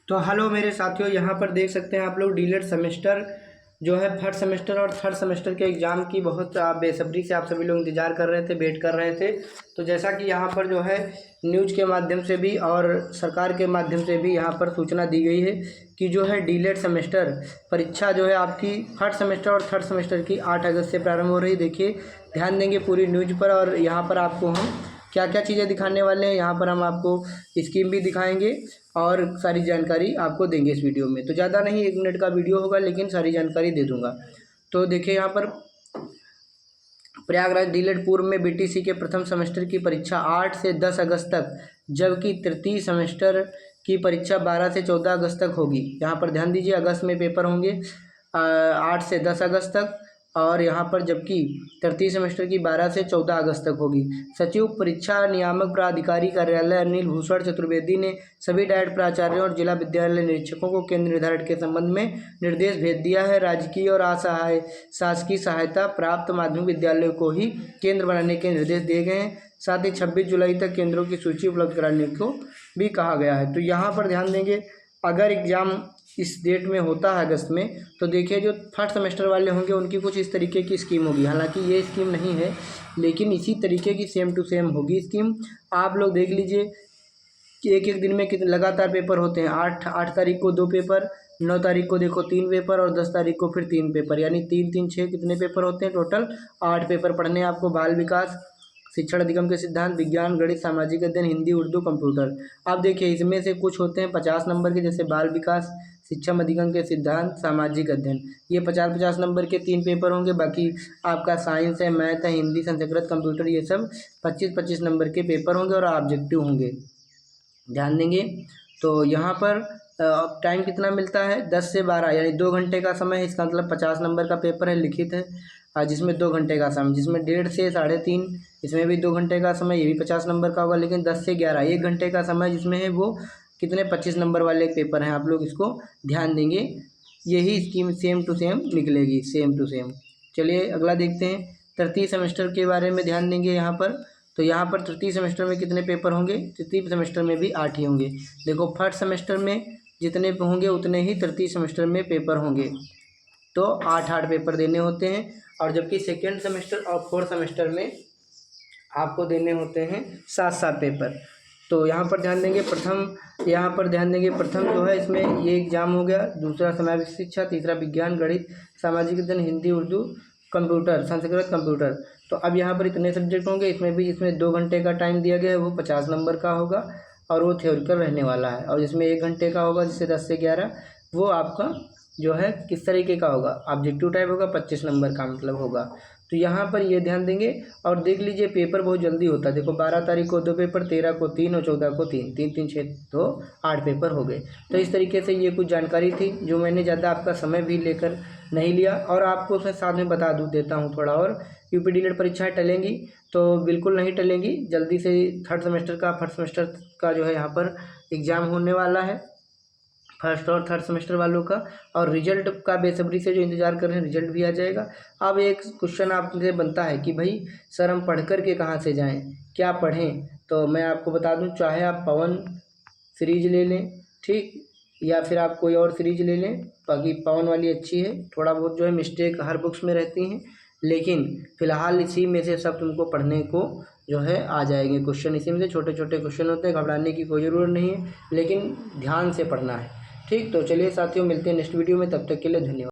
तो हेलो मेरे साथियों, यहाँ पर देख सकते हैं आप लोग डीलेट सेमेस्टर जो है फर्स्ट सेमेस्टर और थर्ड सेमेस्टर के एग्ज़ाम की बहुत बेसब्री से आप सभी लोग इंतज़ार कर रहे थे, वेट कर रहे थे। तो जैसा कि यहाँ पर जो है न्यूज़ के माध्यम से भी और सरकार के माध्यम से भी यहाँ पर सूचना दी गई है कि जो है डीलेट सेमेस्टर परीक्षा जो है आपकी फर्स्ट सेमेस्टर और थर्ड सेमेस्टर की 8 अगस्त से प्रारंभ हो रही। देखिए, ध्यान देंगे पूरी न्यूज़ पर और यहाँ पर आपको हम क्या क्या चीज़ें दिखाने वाले हैं। यहाँ पर हम आपको स्कीम भी दिखाएंगे और सारी जानकारी आपको देंगे इस वीडियो में। तो ज़्यादा नहीं, 1 मिनट का वीडियो होगा लेकिन सारी जानकारी दे दूंगा। तो देखिए, यहाँ पर प्रयागराज डीलेट पूर्व में बीटीसी के प्रथम सेमेस्टर की परीक्षा 8 से 10 अगस्त तक, जबकि तृतीय सेमेस्टर की परीक्षा 12 से 14 अगस्त तक होगी। यहाँ पर ध्यान दीजिए, अगस्त में पेपर होंगे 8 से 10 अगस्त तक, और यहाँ पर जबकि तृतीय सेमेस्टर की 12 से 14 अगस्त तक होगी। सचिव परीक्षा नियामक प्राधिकारी कार्यालय अनिल भूषण चतुर्वेदी ने सभी डायट प्राचार्यों और जिला विद्यालय निरीक्षकों को केंद्र निर्धारण के संबंध में निर्देश भेज दिया है। राजकीय और शासकीय सहायता प्राप्त माध्यमिक विद्यालयों को ही केंद्र बनाने के निर्देश दिए गए हैं। साथ ही 26 जुलाई तक केंद्रों की सूची उपलब्ध कराने को भी कहा गया है। तो यहाँ पर ध्यान देंगे, अगर एग्ज़ाम इस डेट में होता है अगस्त में, तो देखिए जो थर्ड सेमेस्टर वाले होंगे उनकी कुछ इस तरीके की स्कीम होगी। हालांकि ये स्कीम नहीं है, लेकिन इसी तरीके की सेम टू सेम होगी स्कीम। आप लोग देख लीजिए कि एक एक दिन में कितने लगातार पेपर होते हैं। 8 तारीख को 2 पेपर, 9 तारीख को देखो 3 पेपर और 10 तारीख को फिर 3 पेपर, यानी 3 3 6 कितने पेपर होते हैं टोटल? 8 पेपर पढ़ने हैं आपको। बाल विकास, शिक्षण अधिगम के सिद्धांत, विज्ञान, गणित, सामाजिक अध्ययन, हिंदी, उर्दू, कंप्यूटर। अब देखिए, इसमें से कुछ होते हैं 50 नंबर के, जैसे बाल विकास, शिक्षण अधिगम के सिद्धांत, सामाजिक अध्ययन। ये 50-50 नंबर के 3 पेपर होंगे। बाकी आपका साइंस है, मैथ है, हिंदी, संस्कृत, कंप्यूटर, ये सब 25-25 नंबर के पेपर होंगे और ऑब्जेक्टिव होंगे। ध्यान देंगे। तो यहाँ पर टाइम कितना मिलता है? 10 से 12, यानी 2 घंटे का समय है। इसका मतलब 50 नंबर का पेपर है, लिखित है, जिसमें 2 घंटे का समय, जिसमें 1.5 से 3.5, इसमें भी 2 घंटे का समय, ये भी 50 नंबर का होगा। लेकिन 10 से 11 1 घंटे का समय जिसमें है वो कितने 25 नंबर वाले पेपर हैं। आप लोग इसको ध्यान देंगे, यही स्कीम सेम टू सेम निकलेगी, सेम टू सेम। चलिए अगला देखते हैं, तृतीय सेमेस्टर के बारे में ध्यान देंगे यहाँ पर। तो यहाँ पर तृतीय सेमेस्टर में कितने पेपर होंगे? तृतीय सेमेस्टर में भी 8 ही होंगे। देखो, फर्स्ट सेमेस्टर में जितने होंगे उतने ही तृतीय सेमेस्टर में पेपर होंगे। तो 8-8 पेपर देने होते हैं। और जबकि सेकेंड सेमेस्टर और फोर्थ सेमेस्टर में आपको देने होते हैं 7-7 पेपर। तो यहाँ पर ध्यान देंगे, प्रथम जो है इसमें ये एग्ज़ाम हो गया। दूसरा समावेशी शिक्षा, तीसरा विज्ञान, गणित, सामाजिक अध्ययन, हिंदी, उर्दू, कंप्यूटर, संस्कृत, कंप्यूटर। तो अब यहाँ पर इतने सब्जेक्ट होंगे। इसमें 2 घंटे का टाइम दिया गया है, वो 50 नंबर का होगा और वो थ्योरिकल रहने वाला है। और जिसमें 1 घंटे का होगा, जिससे 10 से 11, वो आपका जो है किस तरीके का होगा? ऑब्जेक्टिव टाइप होगा, 25 नंबर का मतलब होगा। तो यहाँ पर ये ध्यान देंगे। और देख लीजिए, पेपर बहुत जल्दी होता है। देखो, 12 तारीख को 2 पेपर, 13 को 3 और 14 को 3, 3 3 6 तो 8 पेपर हो गए। तो इस तरीके से ये कुछ जानकारी थी जो मैंने ज़्यादा आपका समय भी लेकर नहीं लिया, और आपको उसमें साथ में बता देता हूँ थोड़ा और। यूपी डीलेट परीक्षाएँ टलेंगी तो बिल्कुल नहीं टलेंगी, जल्दी से थर्ड सेमेस्टर का, फर्स्ट सेमेस्टर का जो है यहाँ पर एग्ज़ाम होने वाला है, फर्स्ट और थर्ड सेमेस्टर वालों का। और रिजल्ट का बेसब्री से जो इंतज़ार कर रहे हैं, रिजल्ट भी आ जाएगा। अब एक क्वेश्चन आपसे बनता है कि भाई सर, हम पढ़ कर के कहाँ से जाएं, क्या पढ़ें? तो मैं आपको बता दूं, चाहे आप पवन सीरीज ले लें, ठीक, या फिर आप कोई और सीरीज ले लें। बाकी पवन वाली अच्छी है, थोड़ा बहुत जो है मिस्टेक हर बुक्स में रहती हैं, लेकिन फ़िलहाल इसी में से सब तुमको पढ़ने को जो है आ जाएंगे क्वेश्चन। इसी में से छोटे छोटे क्वेश्चन होते हैं, घबराने की कोई ज़रूरत नहीं है, लेकिन ध्यान से पढ़ना है, ठीक। तो चलिए साथियों, मिलते हैं नेक्स्ट वीडियो में, तब तक के लिए धन्यवाद।